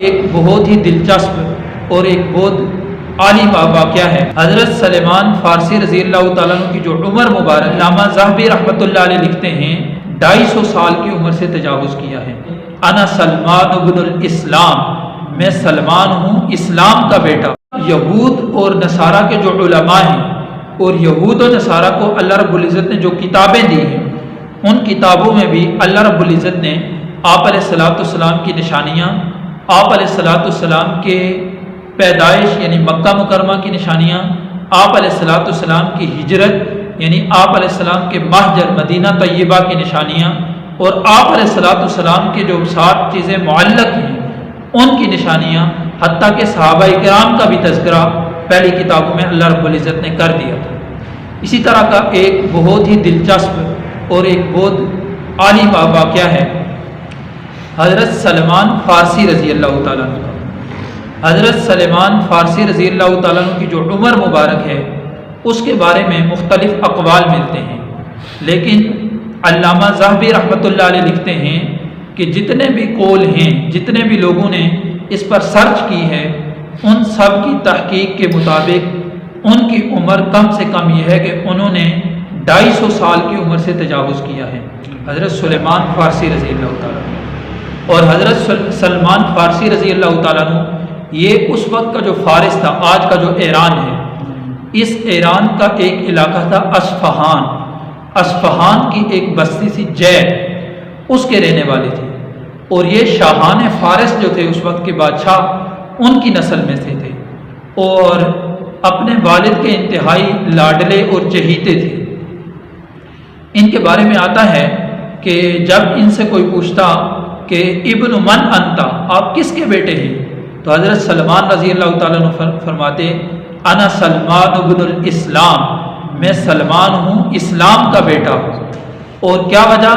ایک بہت ہی دلچسپ اور ایک بہت عالی واقعہ ہے۔ حضرت سلیمان فارسی رضی اللہ تعالیٰ عنہ کی جو عمر مبارک، علامہ ذہبی رحمۃ اللہ علیہ لکھتے ہیں 250 سال کی عمر سے تجاوز کیا ہے۔ انا سلمان ابن الاسلام، میں سلمان ہوں اسلام کا بیٹا۔ یہود اور نصارہ کے جو علماء ہیں اور یہود و نصارہ کو اللہ رب العزت نے جو کتابیں دی ہیں، ان کتابوں میں بھی اللہ رب العزت نے آپ علیہ الصلوۃ والسلام کی نشانیاں، آپ علیہ الصلوۃ والسلام کے پیدائش یعنی مکہ مکرمہ کی نشانیاں، آپ علیہ الصلوۃ والسلام کی ہجرت یعنی آپ علیہ السلام کے مہجر مدینہ طیبہ کی نشانیاں، اور آپ علیہ الصلوۃ والسلام کے جو 7 چیزیں معلق ہیں ان کی نشانیاں، حتیٰ کہ صحابہ کرام کا بھی تذکرہ پہلی کتابوں میں اللہ رب العزت نے کر دیا تھا۔ اسی طرح کا ایک بہت ہی دلچسپ اور ایک بہت عالی واقعہ ہے حضرت سلمان فارسی رضی اللہ تعالیٰ عنہ کا۔ حضرت سلیمان فارسی رضی اللہ تعالیٰ عنہ کی جو عمر مبارک ہے اس کے بارے میں مختلف اقوال ملتے ہیں، لیکن علامہ ذہبی رحمۃ اللہ علیہ لکھتے ہیں کہ جتنے بھی قول ہیں، جتنے بھی لوگوں نے اس پر سرچ کی ہے، ان سب کی تحقیق کے مطابق ان کی عمر کم سے کم یہ ہے کہ انہوں نے 250 سال کی عمر سے تجاوز کیا ہے، حضرت سلیمان فارسی رضی اللہ تعالیٰ عنہ۔ اور حضرت سلمان فارسی رضی اللہ تعالیٰ عنہ یہ اس وقت کا جو فارس تھا، آج کا جو ایران ہے، اس ایران کا ایک علاقہ تھا اصفہان، اصفہان کی ایک بستی سی جے، اس کے رہنے والے تھے، اور یہ شاہان فارس جو تھے اس وقت کے بادشاہ، ان کی نسل میں سے تھے، اور اپنے والد کے انتہائی لاڈلے اور چہیتے تھے۔ ان کے بارے میں آتا ہے کہ جب ان سے کوئی پوچھتا کہ ابن من انتا، آپ کس کے بیٹے ہیں، تو حضرت سلمان رضی اللہ تعالیٰ عنہ فرماتے انا سلمان ابن الاسلام، میں سلمان ہوں اسلام کا بیٹا ہوں۔ اور کیا وجہ؟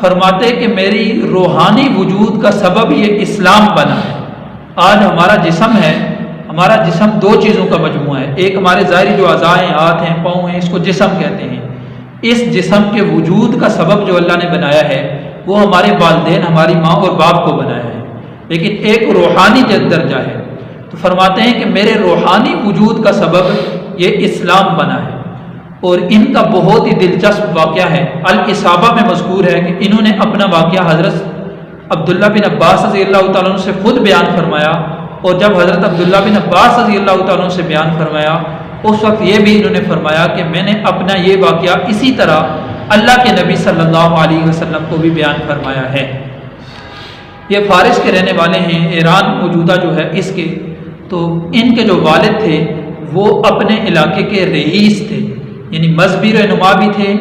فرماتے کہ میری روحانی وجود کا سبب یہ اسلام بنا ہے۔ آج ہمارا جسم ہے، ہمارا جسم 2 چیزوں کا مجموعہ ہے، ایک ہمارے ظاہری جو اعضاء ہیں، ہاتھ ہیں، پاؤں ہیں، اس کو جسم کہتے ہیں۔ اس جسم کے وجود کا سبب جو اللہ نے بنایا ہے وہ ہمارے والدین، ہماری ماں اور باپ کو بنایا ہے، لیکن ایک روحانی درجہ ہے۔ تو فرماتے ہیں کہ میرے روحانی وجود کا سبب یہ اسلام بنا ہے۔ اور ان کا بہت ہی دلچسپ واقعہ ہے، الاصابہ میں مذکور ہے کہ انہوں نے اپنا واقعہ حضرت عبداللہ بن عباس رضی اللہ تعالیٰ عنہ سے خود بیان فرمایا، اور جب حضرت عبداللہ بن عباس رضی اللہ تعالیٰ عنہ سے بیان فرمایا اس وقت یہ بھی انہوں نے فرمایا کہ میں نے اپنا یہ واقعہ اسی طرح اللہ کے نبی صلی اللہ علیہ وسلم کو بھی بیان فرمایا ہے۔ یہ فارس کے رہنے والے ہیں، ایران موجودہ جو ہے اس کے، تو ان کے جو والد تھے وہ اپنے علاقے کے رئیس تھے، یعنی مذہبی رہنما بھی تھے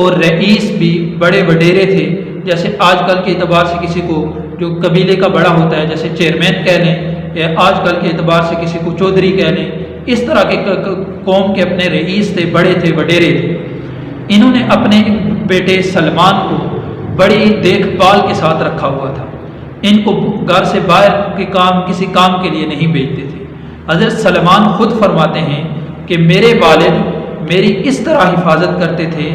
اور رئیس بھی، بڑے وڈیرے تھے۔ جیسے آج کل کے اعتبار سے کسی کو جو قبیلے کا بڑا ہوتا ہے، جیسے چیئرمین کہہ لیں، یا آج کل کے اعتبار سے کسی کو چودھری کہہ لیں، اس طرح کے قوم کے اپنے رئیس تھے، بڑے تھے، وڈیرے تھے۔ انہوں نے اپنے بیٹے سلمان کو بڑی دیکھ بھال کے ساتھ رکھا ہوا تھا، ان کو گھر سے باہر کے کسی کام کے لیے نہیں بھیجتے تھے۔ حضرت سلمان خود فرماتے ہیں کہ میرے والد میری اس طرح حفاظت کرتے تھے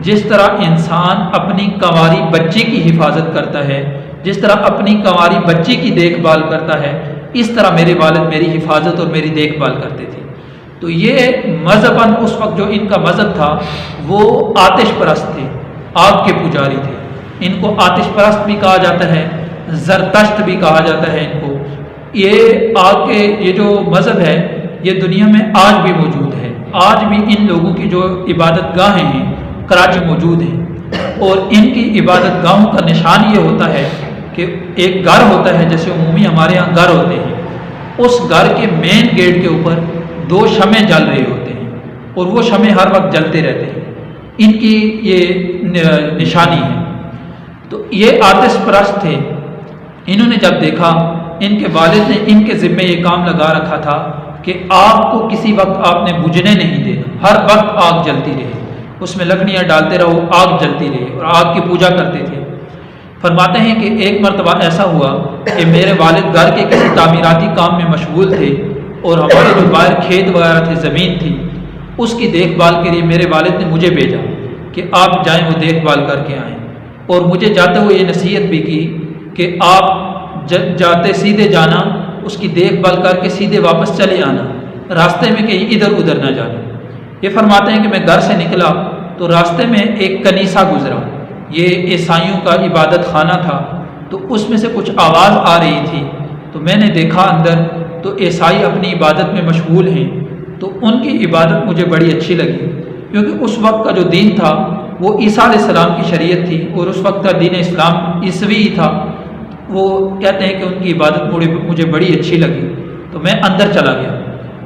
جس طرح انسان اپنی کنواری بچی کی حفاظت کرتا ہے، جس طرح اپنی کنواری بچی کی دیکھ بھال کرتا ہے، اس طرح میرے والد میری حفاظت اور میری دیکھ بھال کرتے تھے۔ تو یہ مذہباً اس وقت جو ان کا مذہب تھا وہ آتش پرست تھے، آگ کے پجاری تھے۔ ان کو آتش پرست بھی کہا جاتا ہے، زرتشت بھی کہا جاتا ہے ان کو۔ یہ آگ کے یہ جو مذہب ہے یہ دنیا میں آج بھی موجود ہے، آج بھی ان لوگوں کی جو عبادت گاہیں ہیں کراچی موجود ہیں، اور ان کی عبادت گاہوں کا نشان یہ ہوتا ہے کہ ایک گھر ہوتا ہے، جیسے عمومی ہمارے ہاں گھر ہوتے ہیں، اس گھر کے مین گیٹ کے اوپر 2 شمع جل رہے ہوتے ہیں، اور وہ شمع ہر وقت جلتے رہتے ہیں، ان کی یہ نشانی ہے۔ تو یہ آتش پرست تھے۔ انہوں نے جب دیکھا ان کے والد نے ان کے ذمے یہ کام لگا رکھا تھا کہ آگ کو کسی وقت آپ نے بجھنے نہیں دینا، ہر وقت آگ جلتی رہے، اس میں لکڑیاں ڈالتے رہو، آگ جلتی رہے، اور آگ کی پوجا کرتے تھے۔ فرماتے ہیں کہ ایک مرتبہ ایسا ہوا کہ میرے والد گھر کے کسی تعمیراتی کام میں مشغول تھے، اور ہمارے جو باہر کھیت وغیرہ تھے، زمین تھی، اس کی دیکھ بھال کے لیے میرے والد نے مجھے بھیجا کہ آپ جائیں وہ دیکھ بھال کر کے آئیں، اور مجھے جاتے ہوئے یہ نصیحت بھی کی کہ آپ جاتے سیدھے جانا، اس کی دیکھ بھال کر کے سیدھے واپس چلے آنا، راستے میں کہیں ادھر ادھر نہ جانا۔ یہ فرماتے ہیں کہ میں گھر سے نکلا تو راستے میں ایک کنیسہ گزرا، یہ عیسائیوں کا عبادت خانہ تھا، تو اس میں سے کچھ آواز آ رہی تھی، تو میں نے دیکھا اندر تو عیسائی اپنی عبادت میں مشغول ہیں، تو ان کی عبادت مجھے بڑی اچھی لگی، کیونکہ اس وقت کا جو دین تھا وہ عیسیٰ علیہ السلام کی شریعت تھی، اور اس وقت کا دین اسلام عیسوی ہی تھا۔ وہ کہتے ہیں کہ ان کی عبادت مجھے بڑی اچھی لگی، تو میں اندر چلا گیا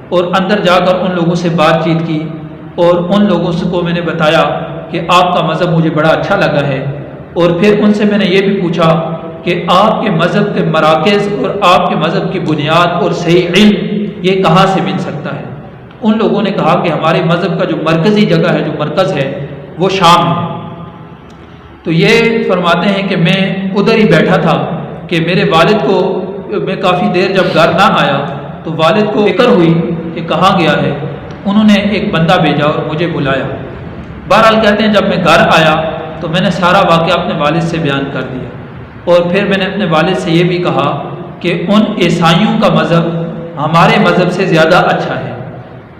اور اندر جا کر ان لوگوں سے بات چیت کی، اور ان لوگوں کو میں نے بتایا کہ آپ کا مذہب مجھے بڑا اچھا لگا ہے، اور پھر ان سے میں نے یہ بھی پوچھا کہ آپ کے مذہب کے مراکز اور آپ کے مذہب کی بنیاد اور صحیح علم یہ کہاں سے مل سکتا ہے؟ ان لوگوں نے کہا کہ ہمارے مذہب کا جو مرکزی جگہ ہے، جو مرکز ہے، وہ شام ہے۔ تو یہ فرماتے ہیں کہ میں ادھر ہی بیٹھا تھا کہ میرے والد کو، میں کافی دیر جب گھر نہ آیا تو والد کو فکر ہوئی کہ کہاں گیا ہے، انہوں نے ایک بندہ بھیجا اور مجھے بلایا۔ بہرحال کہتے ہیں جب میں گھر آیا تو میں نے سارا واقعہ اپنے والد سے بیان کر دیا، اور پھر میں نے اپنے والد سے یہ بھی کہا کہ ان عیسائیوں کا مذہب ہمارے مذہب سے زیادہ اچھا ہے،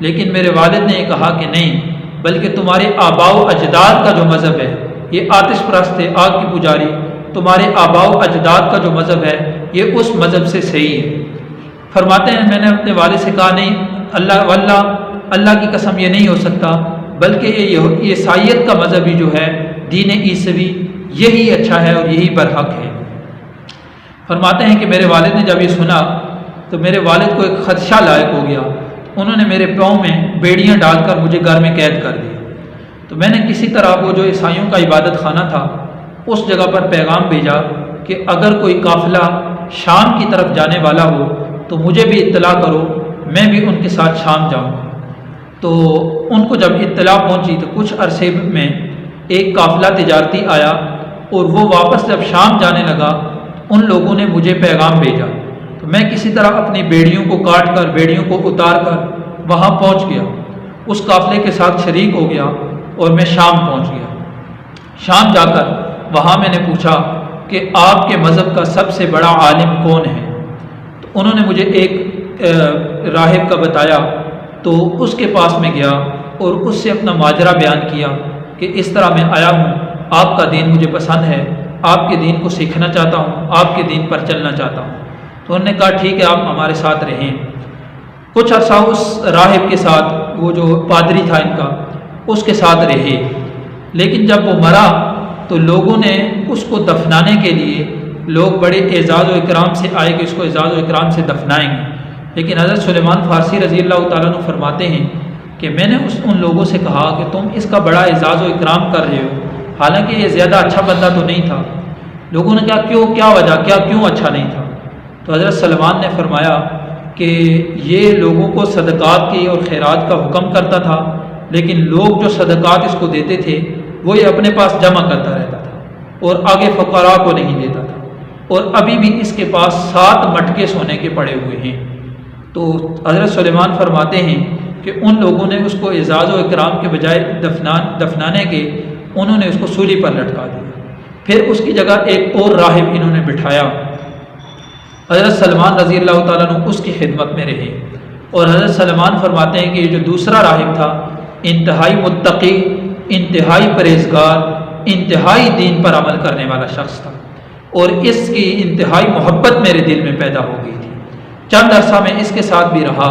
لیکن میرے والد نے یہ کہا کہ نہیں، بلکہ تمہارے آباء و اجداد کا جو مذہب ہے، یہ آتش پرست ہے، آگ کی پجاری، تمہارے آباء و اجداد کا جو مذہب ہے یہ اس مذہب سے صحیح ہے۔ فرماتے ہیں میں نے اپنے والد سے کہا نہیں، اللہ کی قسم یہ نہیں ہو سکتا، بلکہ یہ عیسائیت کا مذہب ہی جو ہے، دین عیسوی، یہی اچھا ہے اور یہی برحق ہے۔ فرماتے ہیں کہ میرے والد نے جب یہ سنا تو میرے والد کو ایک خدشہ لاحق ہو گیا، انہوں نے میرے پاؤں میں بیڑیاں ڈال کر مجھے گھر میں قید کر دیا۔ تو میں نے کسی طرح وہ جو عیسائیوں کا عبادت خانہ تھا اس جگہ پر پیغام بھیجا کہ اگر کوئی قافلہ شام کی طرف جانے والا ہو تو مجھے بھی اطلاع کرو، میں بھی ان کے ساتھ شام جاؤں گا۔ تو ان کو جب اطلاع پہنچی تو کچھ عرصے میں ایک قافلہ تجارتی آیا، اور وہ واپس جب شام جانے لگا ان لوگوں نے مجھے پیغام بھیجا، تو میں کسی طرح اپنی بیڑیوں کو کاٹ کر، بیڑیوں کو اتار کر وہاں پہنچ گیا، اس قافلے کے ساتھ شریک ہو گیا اور میں شام پہنچ گیا۔ شام جا کر وہاں میں نے پوچھا کہ آپ کے مذہب کا سب سے بڑا عالم کون ہے؟ تو انہوں نے مجھے ایک راہب کا بتایا، تو اس کے پاس میں گیا اور اس سے اپنا ماجرا بیان کیا کہ اس طرح میں آیا ہوں، آپ کا دین مجھے پسند ہے، آپ کے دین کو سیکھنا چاہتا ہوں، آپ کے دین پر چلنا چاہتا ہوں۔ تو انہوں نے کہا ٹھیک ہے، آپ ہمارے ساتھ رہیں۔ کچھ عرصہ اس راہب کے ساتھ، وہ جو پادری تھا ان کا، اس کے ساتھ رہے، لیکن جب وہ مرا تو لوگوں نے اس کو دفنانے کے لیے، لوگ بڑے اعزاز و اکرام سے آئے کہ اس کو اعزاز و اکرام سے دفنائیں گے، لیکن حضرت سلیمان فارسی رضی اللہ تعالیٰ عنہ فرماتے ہیں کہ میں نے ان لوگوں سے کہا کہ تم اس کا بڑا اعزاز و اکرام کر رہے ہو، حالانکہ یہ زیادہ اچھا بندہ تو نہیں تھا۔ لوگوں نے کہا کیا وجہ، کیوں اچھا نہیں تھا؟ تو حضرت سلمان نے فرمایا کہ یہ لوگوں کو صدقات کی اور خیرات کا حکم کرتا تھا، لیکن لوگ جو صدقات اس کو دیتے تھے وہ یہ اپنے پاس جمع کرتا رہتا تھا اور آگے فقراء کو نہیں دیتا تھا، اور ابھی بھی اس کے پاس 7 مٹکے سونے کے پڑے ہوئے ہیں۔ تو حضرت سلیمان فرماتے ہیں کہ ان لوگوں نے اس کو اعزاز و اکرام کے بجائے دفنانے کے، انہوں نے اس کو سولی پر لٹکا دیا۔ پھر اس کی جگہ ایک اور راہب انہوں نے بٹھایا، حضرت سلمان رضی اللہ تعالیٰ عنہ اس کی خدمت میں رہے، اور حضرت سلمان فرماتے ہیں کہ یہ جو دوسرا راہب تھا انتہائی متقی، انتہائی پرہیزگار، انتہائی دین پر عمل کرنے والا شخص تھا، اور اس کی انتہائی محبت میرے دل میں پیدا ہو گئی تھی۔ چند عرصہ میں اس کے ساتھ بھی رہا۔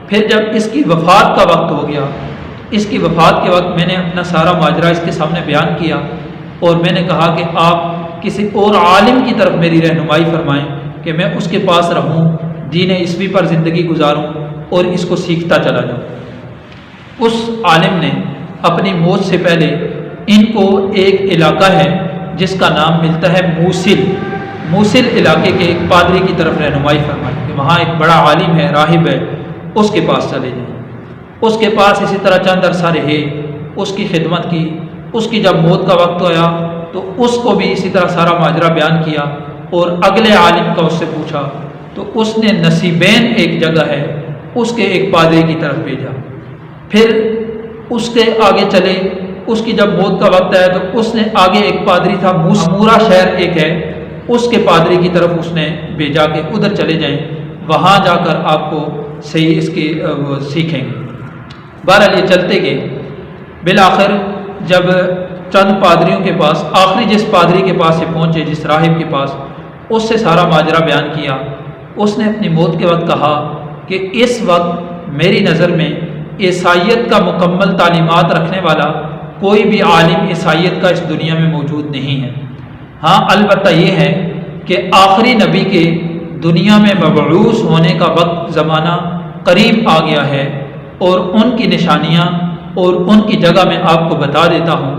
پھر جب اس کی وفات کا وقت ہو گیا، اس کی وفات کے وقت میں نے اپنا سارا ماجرا اس کے سامنے بیان کیا، اور میں نے کہا کہ آپ کسی اور عالم کی طرف میری رہنمائی فرمائیں کہ میں اس کے پاس رہوں، دین عیسوی پر زندگی گزاروں اور اس کو سیکھتا چلا جاؤں۔ اس عالم نے اپنی موت سے پہلے ان کو ایک علاقہ ہے جس کا نام ملتا ہے موصل علاقے کے ایک پادری کی طرف رہنمائی فرمائی کہ وہاں ایک بڑا عالم ہے، راہب ہے، اس کے پاس چلے جائیں۔ اس کے پاس اسی طرح چند عرصہ رہے، اس کی خدمت کی۔ اس کی جب موت کا وقت آیا تو اس کو بھی اسی طرح سارا ماجرا بیان کیا، اور اگلے عالم کا اس سے پوچھا، تو اس نے نصیبین ایک جگہ ہے، اس کے ایک پادری کی طرف بھیجا۔ پھر اس کے آگے چلے، اس کی جب موت کا وقت آیا تو اس نے آگے ایک پادری تھا، مورا شہر ایک ہے، اس کے پادری کی طرف اس نے بھیجا کہ ادھر چلے جائیں، وہاں جا کر آپ کو صحیح اس کی سیکھیں گے۔ بہرحال یہ چلتے گئے، بالآخر جب چند پادریوں کے پاس، آخری جس پادری کے پاس سے پہنچے، جس راہب کے پاس، اس سے سارا ماجرا بیان کیا۔ اس نے اپنی موت کے وقت کہا کہ اس وقت میری نظر میں عیسائیت کا مکمل تعلیمات رکھنے والا کوئی بھی عالم عیسائیت کا اس دنیا میں موجود نہیں ہے۔ ہاں البتہ یہ ہے کہ آخری نبی کے دنیا میں مبعوث ہونے کا وقت زمانہ قریب آ گیا ہے، اور ان کی نشانیاں اور ان کی جگہ میں آپ کو بتا دیتا ہوں،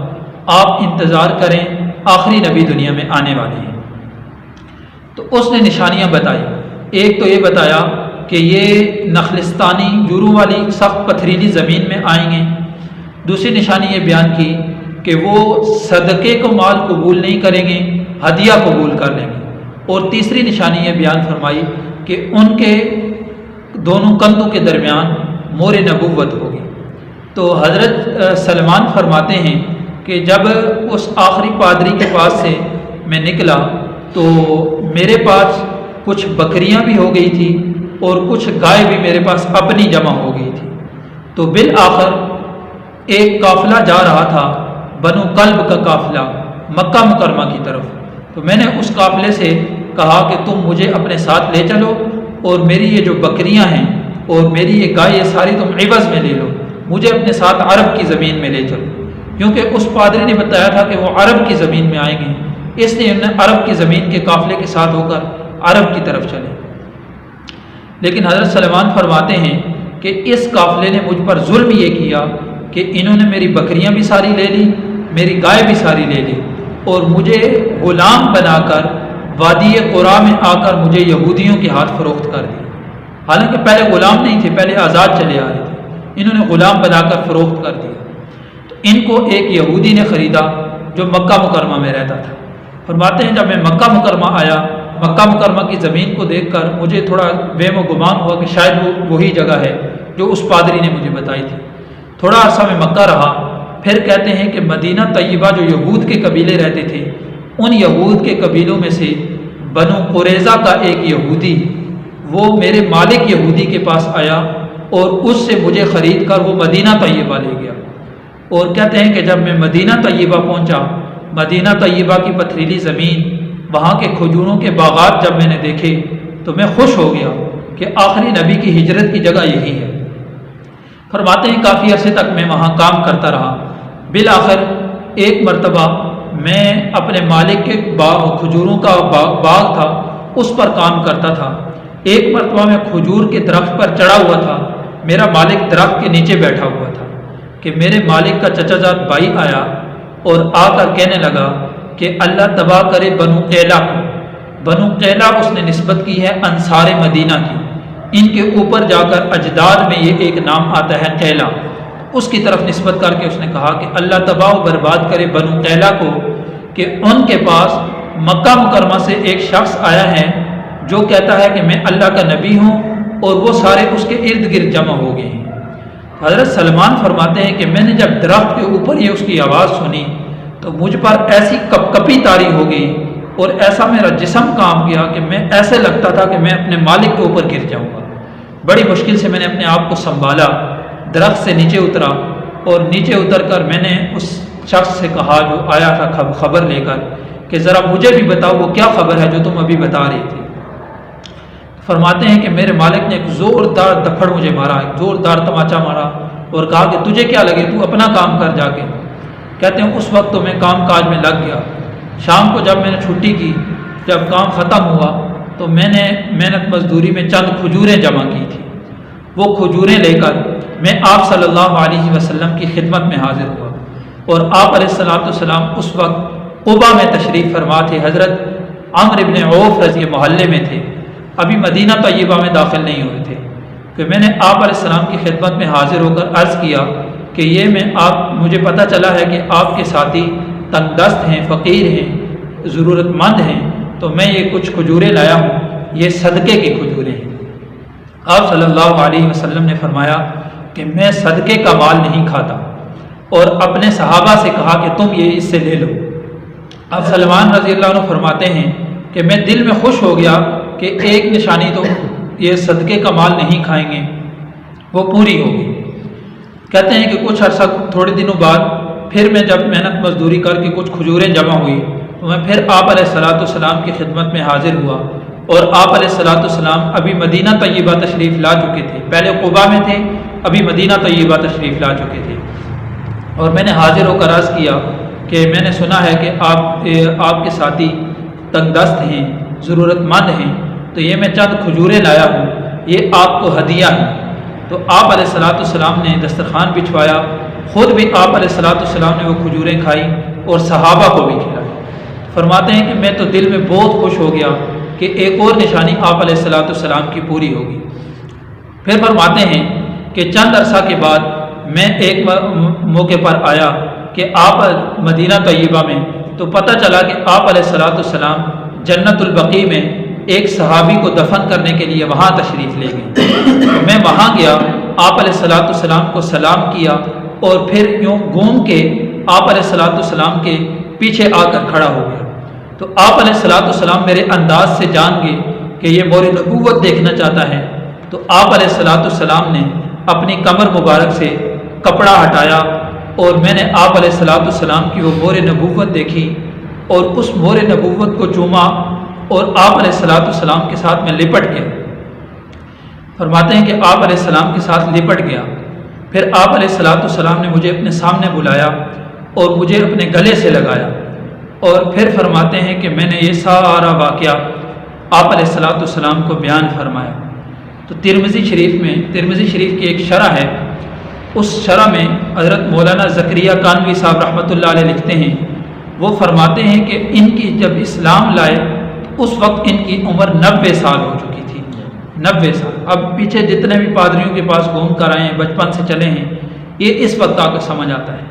آپ انتظار کریں، آخری نبی دنیا میں آنے والے ہیں۔ تو اس نے نشانیاں بتائی۔ ایک تو یہ بتایا کہ یہ نخلستانی جوروں والی سخت پتھریلی زمین میں آئیں گے۔ دوسری نشانی یہ بیان کی کہ وہ صدقے کو مال قبول نہیں کریں گے، ہدیہ قبول کر لیں گے۔ اور تیسری نشانی یہ بیان فرمائی کہ ان کے دونوں کندھوں کے درمیان مور نبوت ہوگی۔ تو حضرت سلمان فرماتے ہیں کہ جب اس آخری پادری کے پاس سے میں نکلا تو میرے پاس کچھ بکریاں بھی ہو گئی تھی اور کچھ گائے بھی میرے پاس اپنی جمع ہو گئی تھی۔ تو بالآخر ایک قافلہ جا رہا تھا، بنو کلب کا قافلہ، مکہ مکرمہ کی طرف۔ تو میں نے اس قافلے سے کہا کہ تم مجھے اپنے ساتھ لے چلو، اور میری یہ جو بکریاں ہیں اور میری یہ گائے، یہ ساری تم عوض میں لے لو، مجھے اپنے ساتھ عرب کی زمین میں لے چلو، کیونکہ اس پادری نے بتایا تھا کہ وہ عرب کی زمین میں آئیں گے، اس لیے انہیں عرب کی زمین کے قافلے کے ساتھ ہو کر عرب کی طرف چلے۔ لیکن حضرت سلمان فرماتے ہیں کہ اس قافلے نے مجھ پر ظلم یہ کیا کہ انہوں نے میری بکریاں بھی ساری لے لی، میری گائے بھی ساری لے لی، اور مجھے غلام بنا کر وادی قرا میں آ کر مجھے یہودیوں کے ہاتھ فروخت کر دی۔ حالانکہ پہلے غلام نہیں تھے، پہلے آزاد چلے آ رہے تھے، انہوں نے غلام بنا کر فروخت کر دیا۔ تو ان کو ایک یہودی نے خریدا جو مکہ مکرمہ میں رہتا تھا۔ فرماتے ہیں جب میں مکہ مکرمہ آیا، مکہ مکرمہ کی زمین کو دیکھ کر مجھے تھوڑا وہم و گمان ہوا کہ شاید وہ وہی جگہ ہے جو اس پادری نے مجھے بتائی تھی۔ تھوڑا عرصہ میں مکہ رہا، پھر کہتے ہیں کہ مدینہ طیبہ جو یہود کے قبیلے رہتے تھے، ان یہود کے قبیلوں میں سے بنو قریظہ کا ایک یہودی، وہ میرے مالک یہودی کے پاس آیا اور اس سے مجھے خرید کر وہ مدینہ طیبہ لے گیا۔ اور کہتے ہیں کہ جب میں مدینہ طیبہ پہنچا، مدینہ طیبہ کی پتھریلی زمین، وہاں کے کھجوروں کے باغات جب میں نے دیکھے تو میں خوش ہو گیا کہ آخری نبی کی ہجرت کی جگہ یہی ہے۔ فرماتے ہیں کافی عرصے تک میں وہاں کام کرتا رہا۔ بالآخر ایک مرتبہ میں اپنے مالک کے کھجوروں کا باغ تھا، اس پر کام کرتا تھا۔ ایک مرتبہ میں کھجور کے درخت پر چڑھا ہوا تھا، میرا مالک درخت کے نیچے بیٹھا ہوا تھا کہ میرے مالک کا چچا جات بھائی آیا اور آ کر کہنے لگا کہ اللہ تباہ کرے بنو قیلا کو۔ بنو قیلا اس نے نسبت کی ہے انصار مدینہ کی، ان کے اوپر جا کر اجداد میں یہ ایک نام آتا ہے قیلا، اس کی طرف نسبت کر کے اس نے کہا کہ اللہ تباہ و برباد کرے بنو قیلا کو، کہ ان کے پاس مکہ مکرمہ سے ایک شخص آیا ہے جو کہتا ہے کہ میں اللہ کا نبی ہوں، اور وہ سارے اس کے ارد گرد جمع ہو گئے ہیں۔ حضرت سلمان فرماتے ہیں کہ میں نے جب درخت کے اوپر یہ اس کی آواز سنی تو مجھ پر ایسی کپ کپی طاری ہو گئی اور ایسا میرا جسم کام کیا کہ میں ایسے لگتا تھا کہ میں اپنے مالک کے اوپر گر جاؤں گا۔ بڑی مشکل سے میں نے اپنے آپ کو سنبھالا، درخت سے نیچے اترا، اور نیچے اتر کر میں نے اس شخص سے کہا جو آیا تھا خبر لے کر کہ ذرا مجھے بھی بتاؤ وہ کیا خبر ہے جو تم ابھی بتا رہی تھی۔ فرماتے ہیں کہ میرے مالک نے ایک زوردار دپڑ مجھے مارا، ایک زوردار تماچا مارا اور کہا کہ تجھے کیا لگے، تو اپنا کام کر جا کے۔ کہتے ہیں اس وقت تو میں کام کاج میں لگ گیا۔ شام کو جب میں نے چھٹی کی، جب کام ختم ہوا تو میں نے محنت مزدوری میں چند کھجوریں جمع کی تھی، وہ کھجوریں لے کر میں آپ صلی اللہ علیہ وسلم کی خدمت میں حاضر ہوا، اور آپ علیہ السلام اس وقت قبا میں تشریف فرما تھے۔ حضرت عمرو ابن عوف رضی محلے میں تھے، ابھی مدینہ طیبہ میں داخل نہیں ہوئے تھے، کہ میں نے آپ علیہ السلام کی خدمت میں حاضر ہو کر عرض کیا کہ یہ مجھے پتہ چلا ہے کہ آپ کے ساتھی تنگ دست ہیں، فقیر ہیں، ضرورت مند ہیں، تو میں یہ کچھ کھجوریں لایا ہوں، یہ صدقے کی کھجوریں ہیں۔ آپ صلی اللہ علیہ وسلم نے فرمایا کہ میں صدقے کا مال نہیں کھاتا، اور اپنے صحابہ سے کہا کہ تم یہ اس سے لے لو۔ اب سلمان رضی اللہ عنہ فرماتے ہیں کہ میں دل میں خوش ہو گیا کہ ایک نشانی تو یہ صدقے کا مال نہیں کھائیں گے وہ پوری ہوگی۔ کہتے ہیں کہ کچھ عرصہ تھوڑے دنوں بعد پھر میں جب محنت مزدوری کر کے کچھ کھجوریں جمع ہوئی تو میں پھر آپ علیہ الصلاۃ والسلام کی خدمت میں حاضر ہوا، اور آپ علیہ الصلاۃ والسلام ابھی مدینہ طیبہ تشریف لا چکے تھے، پہلے قباء میں تھے، ابھی مدینہ طیبہ تشریف لا چکے تھے، اور میں نے حاضر ہو کر عرض کیا کہ میں نے سنا ہے کہ آپ کے ساتھی تنگ دست ہیں، ضرورت مند ہیں، تو یہ میں چند کھجوریں لایا ہوں، یہ آپ کو ہدیہ ہے۔ تو آپ علیہ الصلاۃ والسلام نے دسترخوان بچھوایا، خود بھی آپ علیہ الصلاۃ والسلام نے وہ کھجوریں کھائی اور صحابہ کو بھی کھلائی۔ فرماتے ہیں کہ میں تو دل میں بہت خوش ہو گیا کہ ایک اور نشانی آپ علیہ الصلاۃ والسلام کی پوری ہوگی۔ پھر فرماتے ہیں کہ چند عرصہ کے بعد میں ایک موقع پر آیا کہ آپ مدینہ طیبہ میں، تو پتہ چلا کہ آپ علیہ الصلاۃ والسلام جنت البقیع میں ایک صحابی کو دفن کرنے کے لیے وہاں تشریف لے گئے۔ میں وہاں گیا، آپ علیہ الصلاۃ والسلام کو سلام کیا، اور پھر یوں گھوم کے آپ علیہ الصلاۃ والسلام کے پیچھے آ کر کھڑا ہو گیا۔ تو آپ علیہ الصلاۃ والسلام میرے انداز سے جان گئے کہ یہ مور نبوت دیکھنا چاہتا ہے، تو آپ علیہ الصلاۃ والسلام نے اپنی کمر مبارک سے کپڑا ہٹایا، اور میں نے آپ علیہ الصلاۃ والسلام کی وہ مور نبوت دیکھی اور اس مور نبوت کو چوما، اور آپ علیہ الصلاۃ والسلام کے ساتھ میں لپٹ گیا۔ فرماتے ہیں کہ آپ علیہ السلام کے ساتھ لپٹ گیا، پھر آپ علیہ الصلاۃ والسلام نے مجھے اپنے سامنے بلایا اور مجھے اپنے گلے سے لگایا، اور پھر فرماتے ہیں کہ میں نے یہ سارا واقعہ آپ علیہ الصلاۃ والسلام کو بیان فرمایا۔ تو ترمذی شریف کی ایک شرح ہے، اس شرح میں حضرت مولانا زکریا کانوی صاحب رحمۃ اللہ علیہ لکھتے ہیں، وہ فرماتے ہیں کہ ان کی جب اسلام لائے اس وقت ان کی عمر 90 سال ہو چکی تھی، 90 سال۔ اب پیچھے جتنے بھی پادریوں کے پاس گھوم کر آئے ہیں، بچپن سے چلے ہیں، یہ اس وقت آ کر سمجھ آتا ہے۔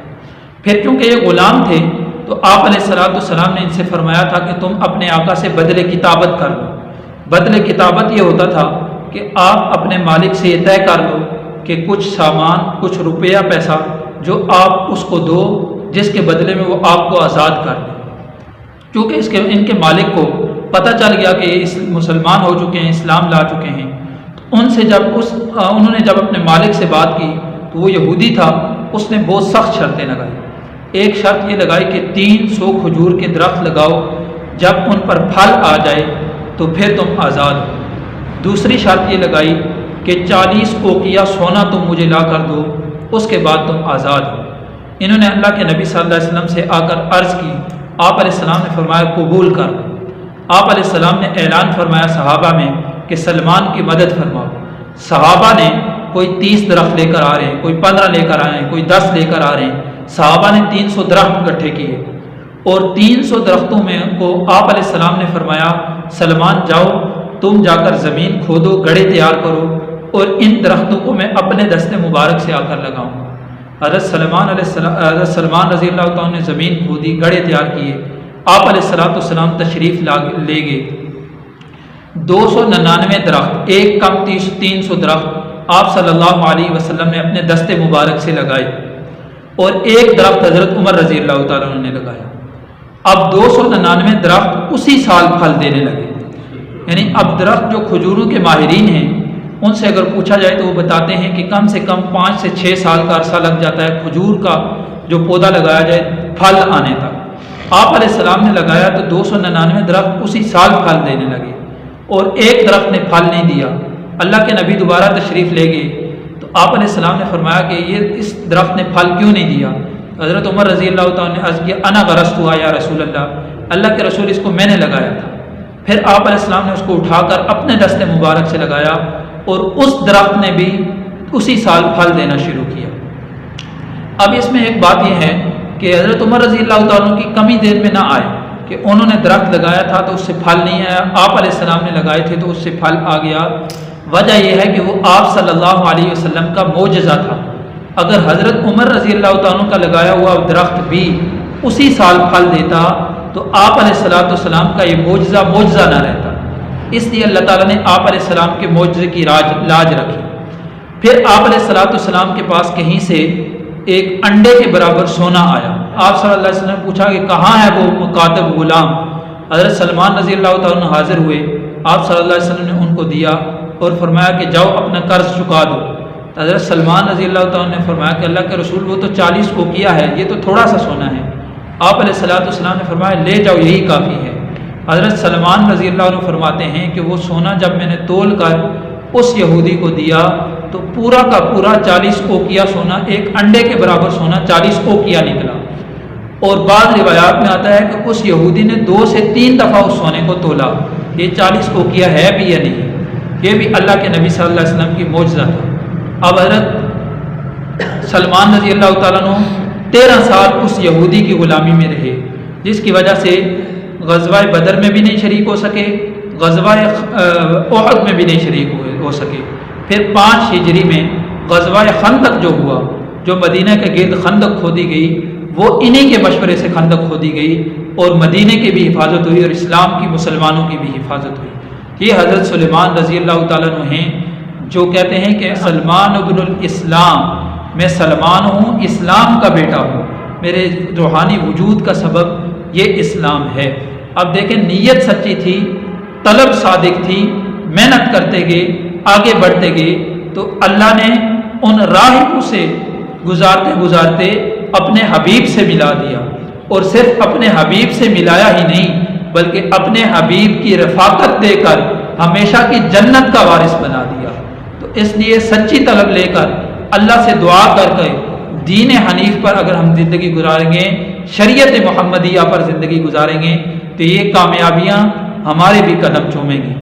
پھر چونکہ یہ غلام تھے تو آپ علیہ الصلاۃ والسلام نے ان سے فرمایا تھا کہ تم اپنے آقا سے بدل کتابت کر لو۔ بدل کتابت یہ ہوتا تھا کہ آپ اپنے مالک سے یہ طے کر لو کہ کچھ سامان، کچھ روپیہ پیسہ جو آپ اس کو دو، جس کے بدلے میں وہ آپ کو آزاد کر دے۔ چونکہ ان کے مالک کو پتہ چل گیا کہ یہ مسلمان ہو چکے ہیں، اسلام لا چکے ہیں، تو ان سے انہوں نے جب اپنے مالک سے بات کی تو وہ یہودی تھا، اس نے بہت سخت شرطیں لگائی۔ ایک شرط یہ لگائی کہ 300 کھجور کے درخت لگاؤ، جب ان پر پھل آ جائے تو پھر تم آزاد ہو۔ دوسری شرط یہ لگائی کہ 40 اوقیہ سونا تم مجھے لا کر دو، اس کے بعد تم آزاد ہو۔ انہوں نے اللہ کے نبی صلی اللہ علیہ وسلم سے آ کر عرض کی، آپ علیہ السلام نے فرمایا قبول کر لو۔ آپ علیہ السلام نے اعلان فرمایا صحابہ میں کہ سلمان کی مدد فرماؤ۔ صحابہ نے کوئی 30 درخت لے کر آ رہے ہیں، کوئی 15 لے کر آئے ہیں، کوئی 10 لے کر آ رہے ہیں۔ صحابہ نے 300 درخت اکٹھے کیے، اور 300 درختوں میں کو آپ علیہ السلام نے فرمایا سلمان جاؤ، تم جا کر زمین کھودو، گڑھے تیار کرو، اور ان درختوں کو میں اپنے دست مبارک سے آ کر لگاؤں۔ حضرت سلمان رضی اللہ تعالیٰ نے زمین کھودی، گڑھے تیار کیے، آپ علیہ السلام تشریف لے گئے۔ 299 درخت، ایک کم 300 درخت آپ صلی اللہ علیہ وسلم نے اپنے دست مبارک سے لگائے، اور ایک درخت حضرت عمر رضی اللہ تعالیٰ عنہ نے لگایا۔ اب 299 درخت اسی سال پھل دینے لگے، یعنی اب درخت جو کھجوروں کے ماہرین ہیں ان سے اگر پوچھا جائے تو وہ بتاتے ہیں کہ کم سے کم 5 سے 6 سال کا عرصہ لگ جاتا ہے کھجور کا جو پودا لگایا جائے پھل آنے تک۔ آپ علیہ السلام نے لگایا تو 299 درخت اسی سال پھل دینے لگے، اور ایک درخت نے پھل نہیں دیا۔ اللہ کے نبی دوبارہ تشریف لے گئے تو آپ علیہ السلام نے فرمایا کہ یہ اس درخت نے پھل کیوں نہیں دیا؟ حضرت عمر رضی اللہ تعالیٰ نے عرض کیا انا غرستھا یا رسول اللہ کے رسول، اس کو میں نے لگایا تھا۔ پھر آپ علیہ السلام نے اس کو اٹھا کر اپنے دست مبارک سے لگایا، اور اس درخت نے بھی اسی سال پھل دینا شروع کیا۔ اب اس میں ایک بات یہ ہے کہ حضرت عمر رضی اللہ تعالیٰ کی کمی دین میں نہ آئے کہ انہوں نے درخت لگایا تھا تو اس سے پھل نہیں آیا، آپ علیہ السلام نے لگائے تھے تو اس سے پھل آ گیا۔ وجہ یہ ہے کہ وہ آپ صلی اللہ علیہ وسلم کا معجزہ تھا۔ اگر حضرت عمر رضی اللہ تعالیٰ کا لگایا ہوا درخت بھی اسی سال پھل دیتا تو آپ علیہ السلام کا یہ معجزہ نہ رہتا۔ اس لیے اللہ تعالیٰ نے آپ علیہ السلام کے معجزے کی لاج رکھی۔ پھر آپ علیہ السلام کے پاس کہیں سے ایک انڈے کے برابر سونا آیا۔ آپ صلی اللہ علیہ وسلم نے پوچھا کہ کہاں ہے وہ مکاتب غلام؟ حضرت سلمان رضی اللہ تعالیٰ عنہ حاضر ہوئے، آپ صلی اللہ علیہ وسلم نے ان کو دیا اور فرمایا کہ جاؤ اپنا قرض چکا دو۔ حضرت سلمان رضی اللہ تعالیٰ عنہ نے فرمایا کہ اللہ کے رسول وہ تو 40 اوقیہ ہے، یہ تو تھوڑا سا سونا ہے۔ آپ علیہ السلام نے فرمایا لے جاؤ یہی کافی ہے۔ حضرت سلمان رضی اللہ عنہ فرماتے ہیں کہ وہ سونا جب میں نے تول کر اس یہودی کو دیا تو پورا کا پورا 40 اوقیہ سونا، ایک انڈے کے برابر سونا 40 اوقیہ نکلا۔ اور بعض روایات میں آتا ہے کہ اس یہودی نے 2 سے 3 دفعہ اس سونے کو تولا، یہ 40 اوقیہ ہے بھی یا نہیں۔ یہ بھی اللہ کے نبی صلی اللہ علیہ وسلم کی معجزہ تھا۔ اب حضرت سلمان رضی اللہ تعالیٰ عنہ 13 سال اس یہودی کی غلامی میں رہے، جس کی وجہ سے غزوہ بدر میں بھی نہیں شریک ہو سکے، غزوہ احد میں بھی نہیں شریک ہو سکے۔ پھر 5 ہجری میں غزوہ خندق جو ہوا، جو مدینہ کے گرد خندق کھودی گئی، وہ انہی کے مشورے سے خندق کھودی گئی اور مدینہ کی بھی حفاظت ہوئی اور اسلام کی مسلمانوں کی بھی حفاظت ہوئی۔ یہ حضرت سلیمان رضی اللہ تعالیٰ عنہ ہیں جو کہتے ہیں کہ سلمان ابن الاسلام، میں سلمان ہوں، اسلام کا بیٹا ہوں، میرے روحانی وجود کا سبب یہ اسلام ہے۔ اب دیکھیں نیت سچی تھی، طلب صادق تھی، محنت کرتے گئے، آگے بڑھتے گئے تو اللہ نے ان راہبوں سے گزارتے گزارتے اپنے حبیب سے ملا دیا، اور صرف اپنے حبیب سے ملایا ہی نہیں بلکہ اپنے حبیب کی رفاقت دے کر ہمیشہ کی جنت کا وارث بنا دیا۔ تو اس لیے سچی طلب لے کر اللہ سے دعا کر کے دین حنیف پر اگر ہم زندگی گزاریں گے، شریعت محمدیہ پر زندگی گزاریں گے تو یہ کامیابیاں ہمارے بھی قدم چومیں گی۔